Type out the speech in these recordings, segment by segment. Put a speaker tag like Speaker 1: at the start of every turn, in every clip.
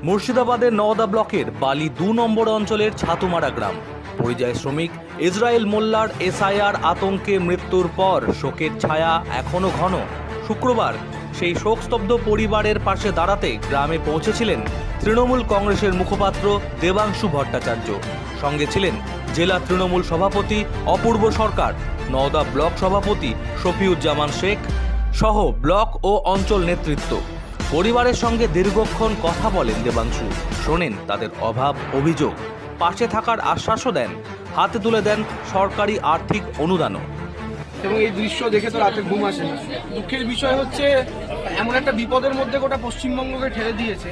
Speaker 1: মুর্শিদাবাদের নওদা ব্লকের বালি ২ নম্বর অঞ্চলের ছাতুমারা গ্রাম। পরিযায়ী শ্রমিক ইসরায়েল মোল্লার এসআইআর আতঙ্কে মৃত্যুর পর শোকের ছায়া এখনো ঘন। শুক্রবার সেই শোকস্তব্ধ পরিবারের পাশে দাঁড়াতে গ্রামে পৌঁছেছিলেন তৃণমূল কংগ্রেসের মুখপাত্র দেবাংশু ভট্টাচার্য। সঙ্গে ছিলেন জেলা তৃণমূল সভাপতি অপূর্ব সরকার, নওদা ব্লক সভাপতি শফিউজ্জামান শেখ সহ ব্লক ও অঞ্চল নেতৃত্ব। পরিবারের সঙ্গে দীর্ঘক্ষণ কথা বলেন দেবাংশু, শোনেন তাদের অভাব অভিযোগ, পাশে থাকার আশ্বাসও দেন, হাতে তুলে দেন সরকারি আর্থিক অনুদানও।
Speaker 2: এবং এই দৃশ্য দেখে তো রাতে ঘুম আসে না। দুঃখের বিষয় হচ্ছে এমন একটা বিপদের মধ্যে গোটা পশ্চিমবঙ্গকে ঠেলে দিয়েছে।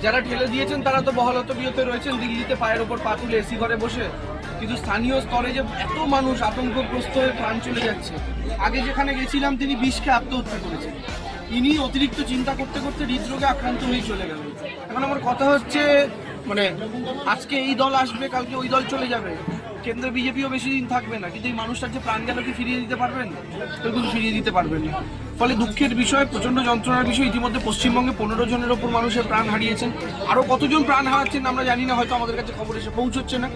Speaker 2: যারা ঠেলে দিয়েছেন তারা তো বহালতবিহতে রয়েছেন দিল্লিতে পায়ের ওপর পা তুলে এসি ঘরে বসে, কিন্তু স্থানীয় স্তরে যে এত মানুষ আতঙ্কগ্রস্ত হয়ে প্রাণ চলে যাচ্ছে। আগে যেখানে গেছিলাম তিনি বিষ খেয়ে আত্মহত্যা করেছেন, ইনি অতিরিক্ত চিন্তা করতে করতে হৃদরোগে আক্রান্ত হয়ে চলে গেলেন। এখন আমার কথা হচ্ছে আজকে এই দল আসবে, কালকে ওই দল চলে যাবে, কেন্দ্রে বিজেপিও বেশি দিন থাকবে না, কিন্তু এই মানুষটার যে প্রাণ গেল কি ফিরিয়ে দিতে পারবেন? কিন্তু ফিরিয়ে দিতে পারবেন না। ফলে দুঃখের বিষয়, প্রচণ্ড যন্ত্রণার বিষয়, ইতিমধ্যে পশ্চিমবঙ্গে 15 জনের ওপর মানুষের প্রাণ হারিয়েছেন। আরও কতজন প্রাণ হারাচ্ছেন আমরা জানি না, হয়তো আমাদের কাছে খবর এসে পৌঁছচ্ছে না।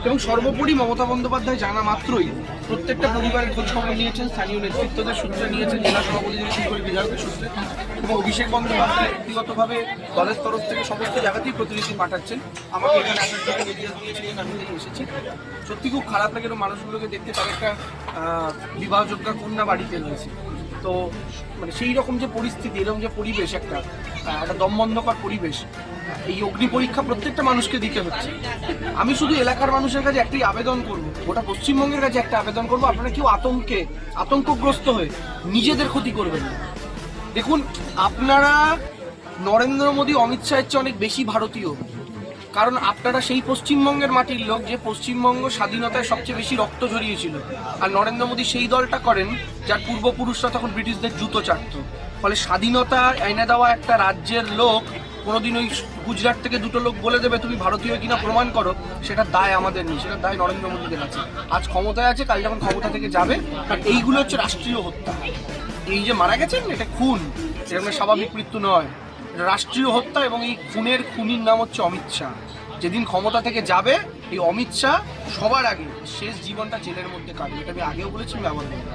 Speaker 2: এবং সর্বোপরি মমতা বন্দ্যোপাধ্যায় জানা মাত্রই প্রত্যেকটা পরিবারের খোঁজখবর নিয়েছেন, স্থানীয় নেতৃত্বদের সূত্রে নিয়েছেন, জেলা সভাপতিদের শুরু করে বিধায়কের সূত্রে, এবং অভিষেক বন্দ্যোপাধ্যায় ব্যক্তিগতভাবে দলের তরফ থেকে সমস্ত জায়গাতেই প্রতিনিধি পাঠাচ্ছেন। আমাকে এখানে আসার জন্য নির্দেশ দিয়েছিলেন, আমি এসেছি। সত্যি খুব খারাপ লাগে মানুষগুলোকে দেখতে, তার একটা বিবাহযোগ্য কন্যা বাড়িতে রয়েছে। তো সেই রকম যে পরিস্থিতি, এরকম যে পরিবেশ, একটা দমবন্ধকর পরিবেশ, এই অগ্নি পরীক্ষা প্রত্যেকটা মানুষকে দিতে হচ্ছে। আমি শুধু এলাকার মানুষের কাছে একটাই আবেদন করব, গোটা পশ্চিমবঙ্গের কাছে একটা আবেদন করব, আপনারা কেউ আতঙ্কগ্রস্ত হয়ে নিজেদের ক্ষতি করবেন না। দেখুন, আপনারা নরেন্দ্র মোদী, অমিত শাহের চেয়ে অনেক বেশি ভারতীয়, কারণ আপনারা সেই পশ্চিমবঙ্গের মাটির লোক যে পশ্চিমবঙ্গ স্বাধীনতায় সবচেয়ে বেশি রক্ত ঝরিয়েছিল। আর নরেন্দ্র মোদী সেই দলটা করেন যার পূর্বপুরুষরা তখন ব্রিটিশদের জুতো চাটত। ফলে স্বাধীনতা এনে দেওয়া একটা রাজ্যের লোক কোনোদিন ওই গুজরাট থেকে দুটো লোক বলে দেবে তুমি ভারতীয় কিনা প্রমাণ করো, সেটা দায় আমাদের নেই, সেটা দায় নরেন্দ্র মোদীদের আছে। আজ ক্ষমতায় আছে, কাল যখন ক্ষমতা থেকে যাবে। আর এইগুলো হচ্ছে রাষ্ট্রীয় হত্যা। এই যে মারা গেছেন, এটা খুন, এরকম স্বাভাবিক মৃত্যু নয়, রাষ্ট্রীয় হত্যা। এবং এই খুনির নাম হচ্ছে অমিত শাহ। যেদিন ক্ষমতা থেকে যাবে এই অমিত শাহ সবার আগে শেষ জীবনটা জেলের মধ্যে কাটবে। এটা আমি আগেও বলেছি, আমি আবার বলবো।